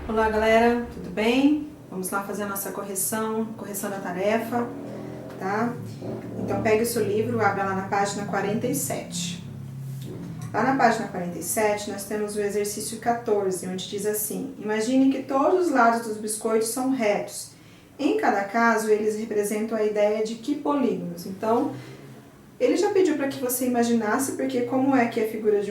Olá galera, tudo bem? Vamos lá fazer a nossa correção da tarefa, tá? Então pegue o seu livro, abra lá na página 47. Lá na página 47 nós temos o exercício 14, onde diz assim: imagine que todos os lados dos biscoitos são retos. Em cada caso, eles representam a ideia de que polígonos? Então, ele já pediu para que você imaginasse, porque como é que é a figura de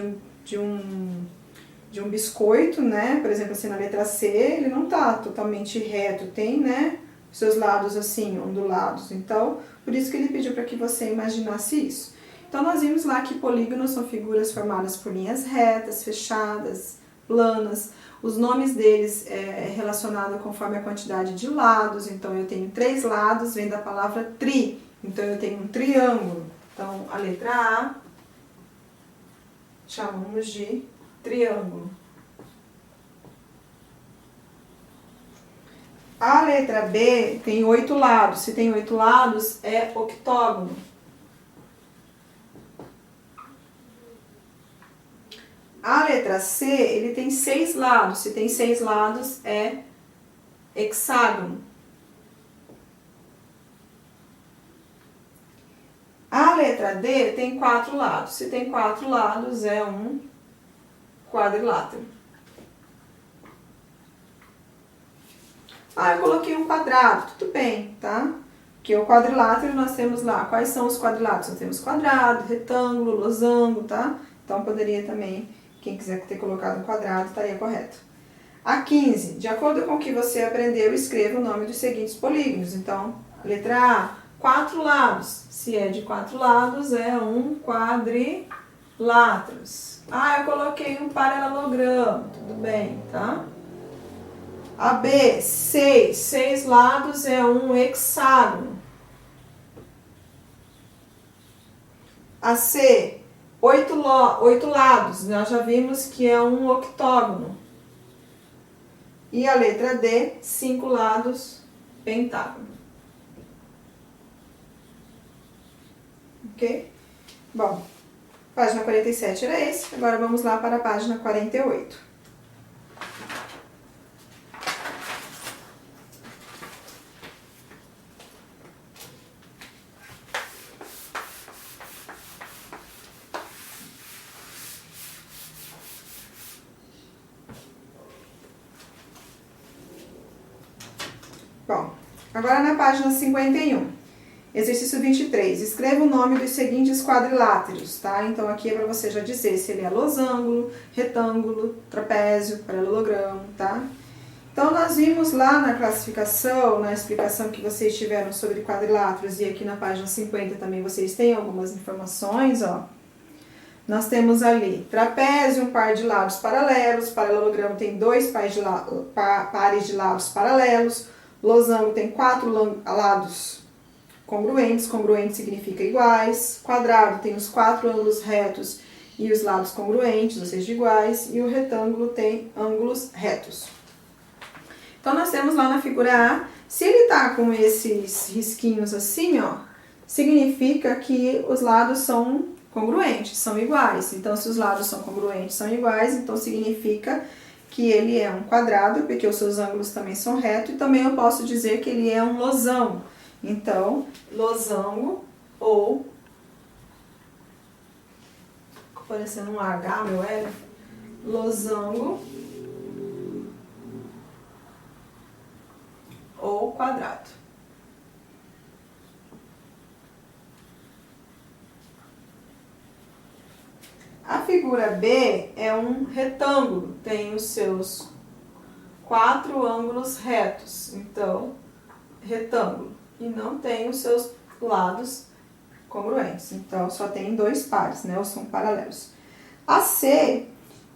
um biscoito, né? Por exemplo, assim, na letra C, ele não tá totalmente reto, tem, né, seus lados assim, ondulados. Então, por isso que ele pediu para que você imaginasse isso. Então, nós vimos lá que polígonos são figuras formadas por linhas retas, fechadas, planas. Os nomes deles é relacionado conforme a quantidade de lados. Então, eu tenho 3 lados, vem da palavra tri. Então, eu tenho um triângulo. Então, a letra A chamamos de triângulo. A letra B tem 8 lados. Se tem 8 lados, é octógono. A letra C, ele tem 6 lados. Se tem 6 lados, é hexágono. A letra D tem 4 lados. Se tem 4 lados, é um quadrilátero. Eu coloquei um quadrado, tudo bem, tá? Porque o quadrilátero nós temos lá. Quais são os quadriláteros? Nós temos quadrado, retângulo, losango, tá? Então poderia também, quem quiser ter colocado um quadrado, estaria correto. A 15, de acordo com o que você aprendeu, escreva o nome dos seguintes polígonos. Então, letra A, 4 lados. Se é de 4 lados, é um quadrilátero. Eu coloquei um paralelogramo, tudo bem, tá? A B, 6 lados é um hexágono. A C, 8 lados, nós já vimos que é um octógono. E a letra D, 5 lados, pentágono. Ok? Bom, página 47 era esse, agora vamos lá para a página 48. Bom, agora na página 51, exercício 23, escreva o nome dos seguintes quadriláteros, tá? Então aqui é para você já dizer se ele é losango, retângulo, trapézio, paralelogramo, tá? Então nós vimos lá na classificação, na explicação que vocês tiveram sobre quadriláteros, e aqui na página 50 também vocês têm algumas informações, ó. Nós temos ali trapézio, um par de lados paralelos, paralelogramo tem 2 pares de lados paralelos, losango tem 4 lados congruentes, congruente significa iguais, quadrado tem os 4 ângulos retos e os lados congruentes, ou seja, iguais, e o retângulo tem ângulos retos. Então, nós temos lá na figura A, se ele tá com esses risquinhos assim, ó, significa que os lados são congruentes, são iguais. Então, se os lados são congruentes, são iguais, então significa que ele é um quadrado, porque os seus ângulos também são retos, e também eu posso dizer que ele é um losango. Então, losango ou, parecendo um H, meu L, losango ou quadrado. A figura B é um retângulo, tem os seus 4 ângulos retos, então, retângulo, e não tem os seus lados congruentes, então só tem 2 pares, né, ou são paralelos. A C,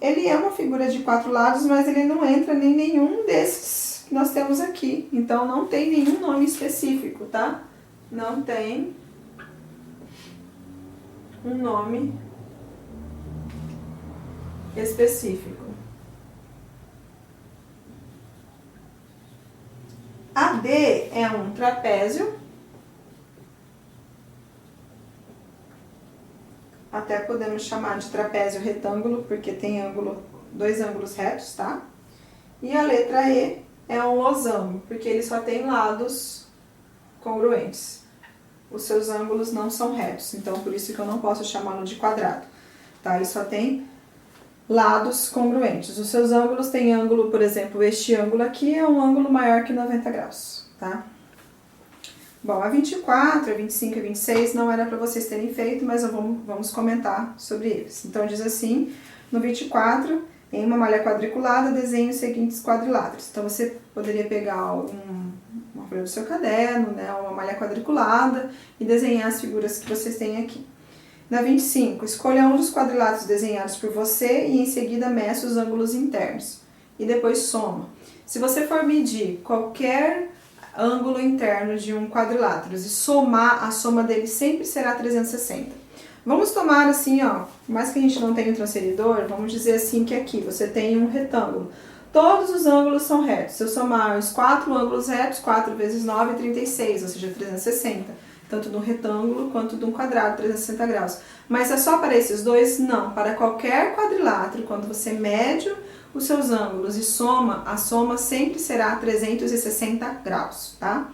ele é uma figura de 4 lados, mas ele não entra em nenhum desses que nós temos aqui, então não tem nenhum nome específico, tá? Não tem um nome específico. A D é um trapézio, até podemos chamar de trapézio retângulo, porque tem 2 ângulos retos, tá? E a letra E é um losango, porque ele só tem lados congruentes. Os seus ângulos não são retos, então por isso que eu não posso chamá-lo de quadrado, tá? Ele só tem lados congruentes. Os seus ângulos têm ângulo, por exemplo, este ângulo aqui é um ângulo maior que 90 graus, tá? Bom, a 24, a 25 e a 26 não era para vocês terem feito, mas vamos comentar sobre eles. Então diz assim, no 24, em uma malha quadriculada, desenhe os seguintes quadriláteros. Então você poderia pegar uma folha do seu caderno, né, uma malha quadriculada e desenhar as figuras que vocês têm aqui. Na 25, escolha um dos quadriláteros desenhados por você e em seguida meça os ângulos internos. E depois soma. Se você for medir qualquer ângulo interno de um quadrilátero e somar, a soma dele sempre será 360. Vamos tomar assim, ó, por mais que a gente não tenha um transferidor, vamos dizer assim que aqui você tem um retângulo. Todos os ângulos são retos. Se eu somar os 4 ângulos retos, 4 vezes 9 é 36, ou seja, 360. Tanto de um retângulo quanto de um quadrado, 360 graus. Mas é só para esses dois? Não. Para qualquer quadrilátero, quando você mede os seus ângulos e soma, a soma sempre será 360 graus, tá?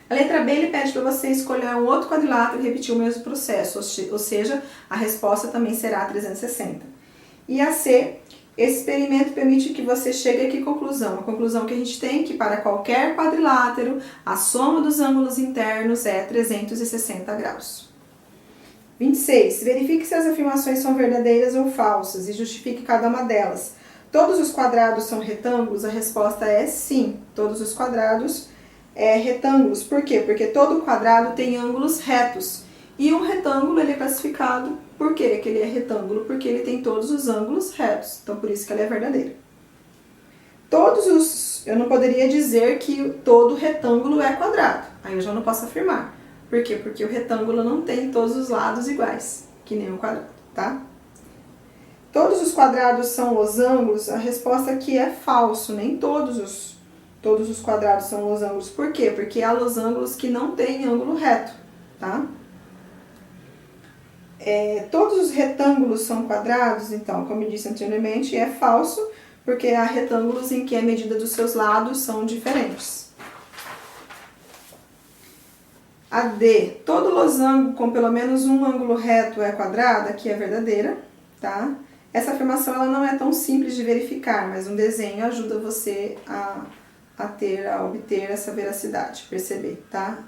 A letra B, ele pede para você escolher um outro quadrilátero e repetir o mesmo processo, ou seja, a resposta também será 360. E a C, esse experimento permite que você chegue a que conclusão? A conclusão que a gente tem é que para qualquer quadrilátero, a soma dos ângulos internos é 360 graus. 26. Verifique se as afirmações são verdadeiras ou falsas e justifique cada uma delas. Todos os quadrados são retângulos? A resposta é sim. Todos os quadrados retângulos. Por quê? Porque todo quadrado tem ângulos retos. E um retângulo ele é classificado por quê que ele é retângulo? Porque ele tem todos os ângulos retos. Então, por isso que ele é verdadeiro. Eu não poderia dizer que todo retângulo é quadrado. Aí eu já não posso afirmar. Por quê? Porque o retângulo não tem todos os lados iguais, que nem o quadrado, tá? Todos os quadrados são losangos? A resposta aqui é falso. Nem todos os quadrados são losangos. Por quê? Porque há losangos que não têm ângulo reto, tá? Todos os retângulos são quadrados? Então, como eu disse anteriormente, é falso, porque há retângulos em que a medida dos seus lados são diferentes. A D, todo losango com pelo menos um ângulo reto é quadrado? Aqui é verdadeira, tá? Essa afirmação ela não é tão simples de verificar, mas um desenho ajuda você a obter essa veracidade, perceber, tá?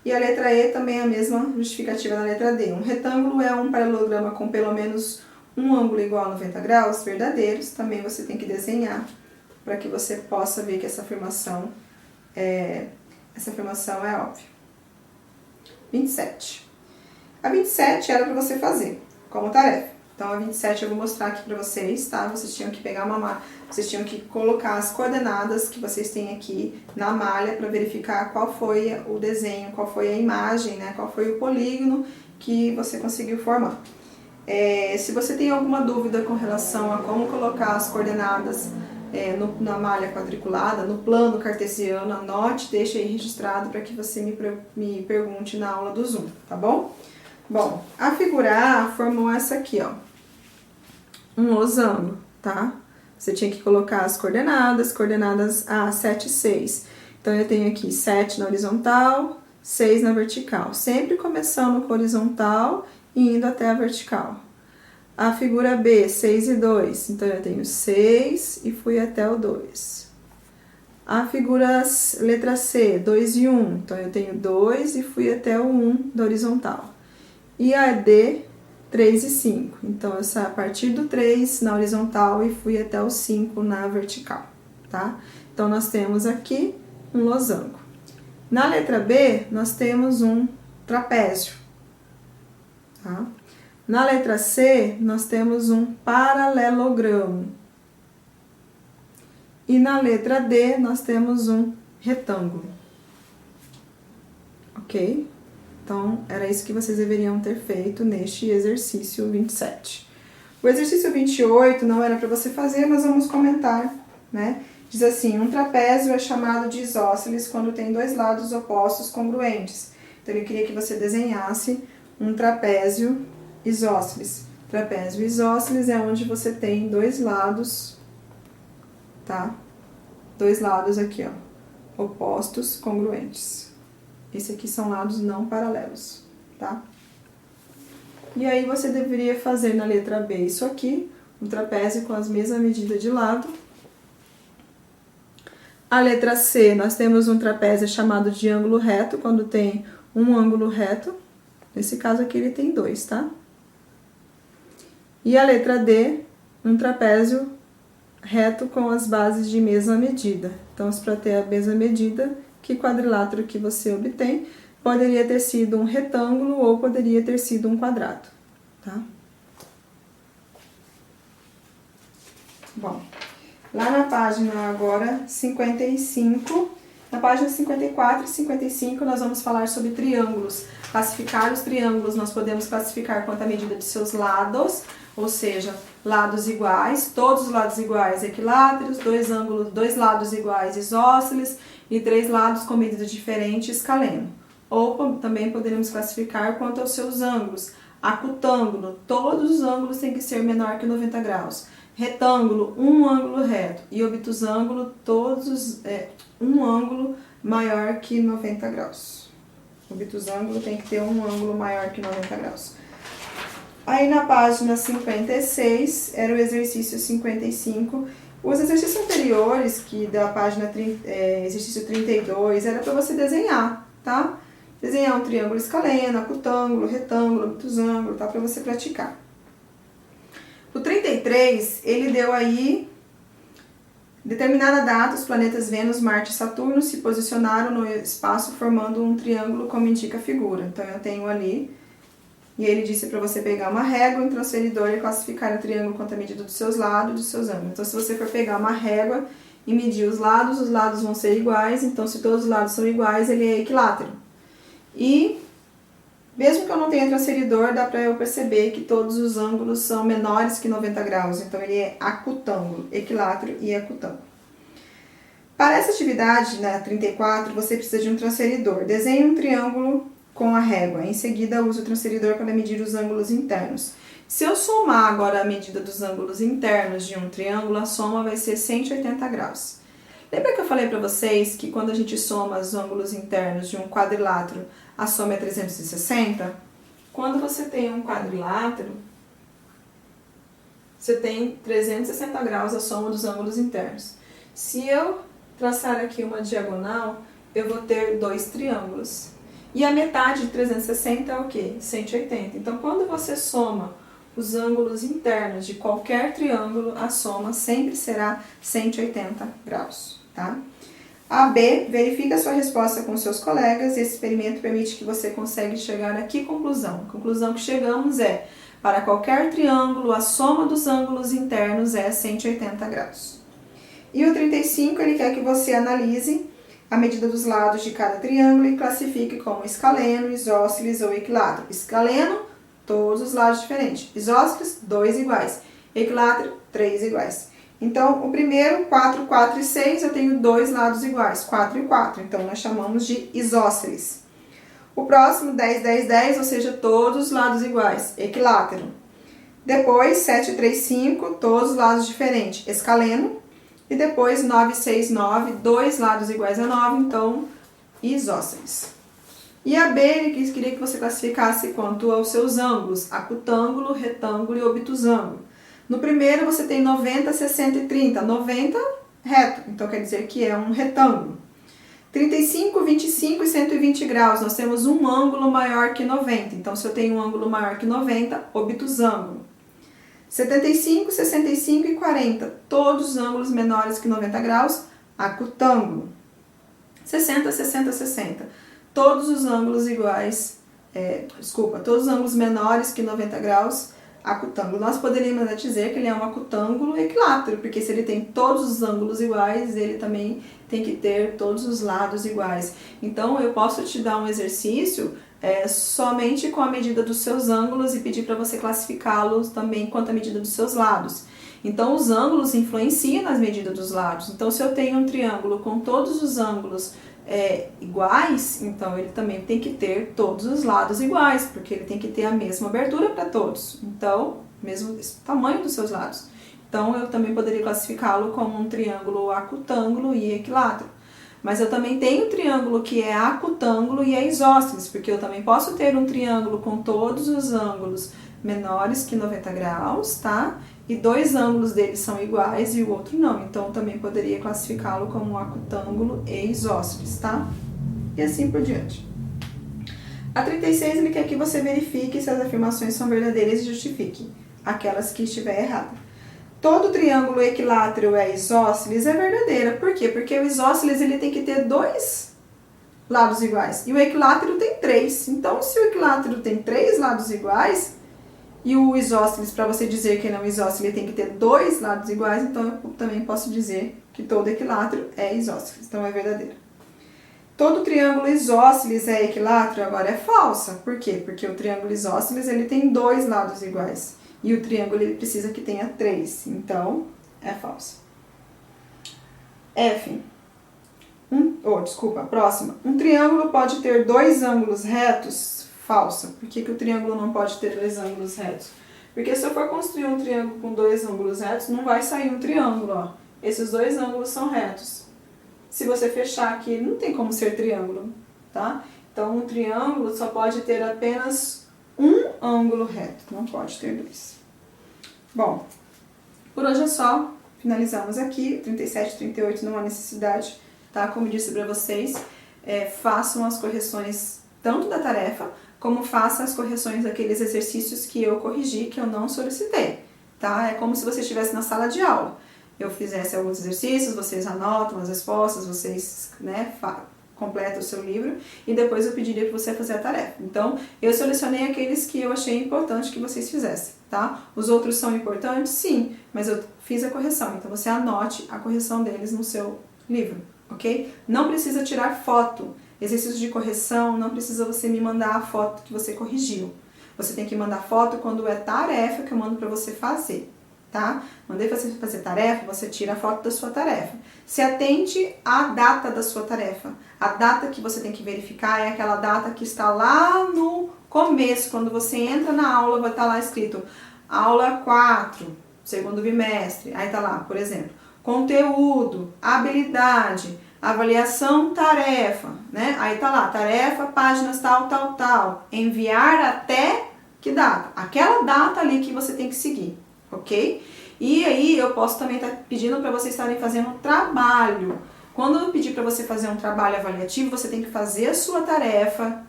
E a letra E também é a mesma justificativa da letra D. Um retângulo é um paralelograma com pelo menos um ângulo igual a 90 graus, verdadeiros. Também você tem que desenhar para que você possa ver que essa afirmação é óbvia. 27. A 27 era para você fazer como tarefa. Então, a 27 eu vou mostrar aqui para vocês, tá? Vocês tinham que pegar vocês tinham que colocar as coordenadas que vocês têm aqui na malha para verificar qual foi o desenho, qual foi a imagem, né? Qual foi o polígono que você conseguiu formar. Se você tem alguma dúvida com relação a como colocar as coordenadas na malha quadriculada, no plano cartesiano, anote, deixe aí registrado para que você me pergunte na aula do Zoom, tá bom? Bom, a figura A formou essa aqui, ó, um losango, tá? Você tinha que colocar as coordenadas A, 7 e 6. Então, eu tenho aqui 7 na horizontal, 6 na vertical. Sempre começando com a horizontal e indo até a vertical. A figura B, 6 e 2. Então, eu tenho 6 e fui até o 2. A figura letra C, 2 e 1. Então, eu tenho 2 e fui até o 1 da horizontal. E a D, 3 e 5. Então, eu saio a partir do 3 na horizontal e fui até o 5 na vertical, tá? Então, nós temos aqui um losango. Na letra B, nós temos um trapézio, tá? Na letra C, nós temos um paralelogramo. E na letra D, nós temos um retângulo. Ok? Então, era isso que vocês deveriam ter feito neste exercício 27. O exercício 28 não era para você fazer, mas vamos comentar, né? Diz assim, um trapézio é chamado de isósceles quando tem dois lados opostos congruentes. Então, eu queria que você desenhasse um trapézio isósceles. Trapézio isósceles é onde você tem dois lados tá? Dois lados aqui, ó, opostos, congruentes. Esse aqui são lados não paralelos, tá? E aí você deveria fazer na letra B isso aqui, um trapézio com as mesmas medidas de lado. A letra C, nós temos um trapézio chamado de ângulo reto, quando tem um ângulo reto. Nesse caso aqui ele tem dois, tá? E a letra D, um trapézio reto com as bases de mesma medida. Então, para ter a mesma medida, que quadrilátero que você obtém, poderia ter sido um retângulo ou poderia ter sido um quadrado, tá? Bom, lá na página agora 55, na página 54 e 55 nós vamos falar sobre triângulos. Classificar os triângulos, nós podemos classificar quanto à medida de seus lados, ou seja, lados iguais, todos os lados iguais equiláteros, dois lados iguais isósceles e três lados com medida diferente escaleno. Ou também poderemos classificar quanto aos seus ângulos. Acutângulo, todos os ângulos têm que ser menor que 90 graus. Retângulo, um ângulo reto. E obtusângulo, um ângulo maior que 90 graus. Obtusângulo tem que ter um ângulo maior que 90 graus. Aí na página 56, era o exercício 55. Os exercícios anteriores, que da página exercício 32, era para você desenhar, tá? Desenhar um triângulo escaleno, acutângulo, retângulo, obtusângulo, tá? Para você praticar. O 33, ele deu aí, determinada data, os planetas Vênus, Marte e Saturno se posicionaram no espaço formando um triângulo como indica a figura. Então eu tenho ali, e ele disse para você pegar uma régua, um transferidor e classificar o triângulo quanto à medida dos seus lados e dos seus ângulos. Então se você for pegar uma régua e medir os lados vão ser iguais, então se todos os lados são iguais, ele é equilátero. E mesmo que eu não tenha transferidor, dá para eu perceber que todos os ângulos são menores que 90 graus, então ele é acutângulo, equilátero e acutângulo. Para essa atividade, na 34, você precisa de um transferidor. Desenhe um triângulo com a régua, em seguida use o transferidor para medir os ângulos internos. Se eu somar agora a medida dos ângulos internos de um triângulo, a soma vai ser 180 graus. Lembra que eu falei para vocês que quando a gente soma os ângulos internos de um quadrilátero, a soma é 360? Quando você tem um quadrilátero, você tem 360 graus a soma dos ângulos internos. Se eu traçar aqui uma diagonal, eu vou ter dois triângulos. E a metade de 360 é o quê? 180. Então, quando você soma os ângulos internos de qualquer triângulo, a soma sempre será 180 graus, tá? A B, verifica a sua resposta com seus colegas. Esse experimento permite que você consiga chegar a que conclusão? A conclusão que chegamos é, para qualquer triângulo, a soma dos ângulos internos é 180 graus. E o 35, ele quer que você analise a medida dos lados de cada triângulo e classifique como escaleno, isósceles ou equilátero. Escaleno, todos os lados diferentes. Isósceles, 2 iguais. Equilátero, 3 iguais. Então, o primeiro, 4, 4 e 6, eu tenho dois lados iguais, 4 e 4. Então, nós chamamos de isósceles. O próximo, 10, 10, 10, ou seja, todos os lados iguais, equilátero. Depois, 7, 3, 5, todos os lados diferentes, escaleno. E depois, 9, 6, 9, dois lados iguais a 9, então, isósceles. E a B, ele queria que você classificasse quanto aos seus ângulos, acutângulo, retângulo e obtusângulo. No primeiro, você tem 90, 60 e 30. 90, reto, então quer dizer que é um retângulo. 35, 25 e 120 graus, nós temos um ângulo maior que 90. Então, se eu tenho um ângulo maior que 90, obtusângulo. 75, 65 e 40, todos os ângulos menores que 90 graus, acutângulo. 60, 60, 60, todos os ângulos iguais, todos os ângulos menores que 90 graus, acutângulo. Nós poderíamos dizer que ele é um acutângulo equilátero, porque se ele tem todos os ângulos iguais, ele também tem que ter todos os lados iguais. Então, eu posso te dar um exercício somente com a medida dos seus ângulos e pedir para você classificá-los também quanto à medida dos seus lados. Então, os ângulos influenciam nas medidas dos lados. Então, se eu tenho um triângulo com todos os ângulos iguais, então ele também tem que ter todos os lados iguais, porque ele tem que ter a mesma abertura para todos. Então, mesmo tamanho dos seus lados. Então, eu também poderia classificá-lo como um triângulo acutângulo e equilátero. Mas eu também tenho um triângulo que é acutângulo e é isósceles, porque eu também posso ter um triângulo com todos os ângulos menores que 90 graus, tá? E dois ângulos deles são iguais e o outro não. Então, eu também poderia classificá-lo como um acutângulo e isósceles, tá? E assim por diante. A 36, ele quer que você verifique se as afirmações são verdadeiras e justifique aquelas que estiver errada. Todo triângulo equilátero é isósceles é verdadeira. Por quê? Porque o isósceles ele tem que ter dois lados iguais e o equilátero tem 3. Então, se o equilátero tem 3 lados iguais e o isósceles, para você dizer que ele é um isósceles, ele tem que ter 2 lados iguais, então eu também posso dizer que todo equilátero é isósceles. Então, é verdadeira. Todo triângulo isósceles é equilátero? Agora é falsa. Por quê? Porque o triângulo isósceles ele tem 2 lados iguais. E o triângulo ele precisa que tenha 3. Então, é falsa. F. Próxima. Um triângulo pode ter 2 ângulos retos? Falsa. Por que o triângulo não pode ter 2 ângulos retos? Porque se eu for construir um triângulo com 2 ângulos retos, não vai sair um triângulo, ó. Esses 2 ângulos são retos. Se você fechar aqui, não tem como ser triângulo, tá? Então, um triângulo só pode ter apenas um ângulo reto, não pode ter 2. Bom, por hoje é só. Finalizamos aqui. 37 e 38 não há necessidade, tá? Como disse para vocês, façam as correções tanto da tarefa, como façam as correções daqueles exercícios que eu corrigi, que eu não solicitei, tá? É como se você estivesse na sala de aula. Eu fizesse alguns exercícios, vocês anotam as respostas, vocês, completam o seu livro e depois eu pediria para você fazer a tarefa. Então, eu selecionei aqueles que eu achei importante que vocês fizessem, tá? Os outros são importantes? Sim, mas eu fiz a correção, então você anote a correção deles no seu livro, ok? Não precisa tirar foto. Exercício de correção, não precisa você me mandar a foto que você corrigiu. Você tem que mandar foto quando é tarefa que eu mando para você fazer. Tá? Mandei você fazer tarefa, você tira a foto da sua tarefa. Se atente à data da sua tarefa. A data que você tem que verificar é aquela data que está lá no começo. Quando você entra na aula, vai estar lá escrito aula 4, segundo bimestre. Aí tá lá, por exemplo, conteúdo, habilidade, avaliação, tarefa, né? Aí tá lá, tarefa, páginas tal, tal, tal. Enviar até que data? Aquela data ali que você tem que seguir. Ok? E aí eu posso também estar pedindo para vocês estarem fazendo um trabalho. Quando eu pedir para você fazer um trabalho avaliativo, você tem que fazer a sua tarefa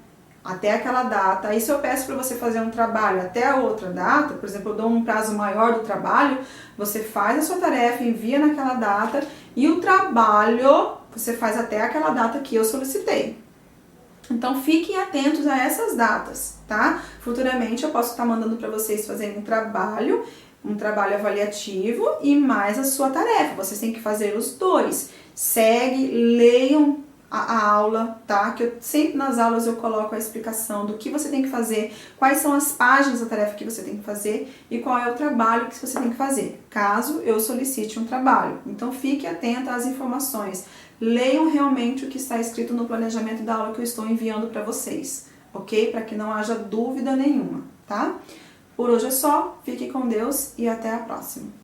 até aquela data. Aí se eu peço para você fazer um trabalho até a outra data, por exemplo, eu dou um prazo maior do trabalho, você faz a sua tarefa, envia naquela data e o trabalho você faz até aquela data que eu solicitei. Então, fiquem atentos a essas datas, tá? Futuramente eu posso estar mandando para vocês fazerem um trabalho avaliativo e mais a sua tarefa. Vocês têm que fazer os dois. Segue, leiam a aula, tá? Que eu sempre nas aulas eu coloco a explicação do que você tem que fazer, quais são as páginas da tarefa que você tem que fazer e qual é o trabalho que você tem que fazer, caso eu solicite um trabalho. Então, fique atenta às informações. Leiam realmente o que está escrito no planejamento da aula que eu estou enviando para vocês, ok? Para que não haja dúvida nenhuma, tá? Por hoje é só, fique com Deus e até a próxima.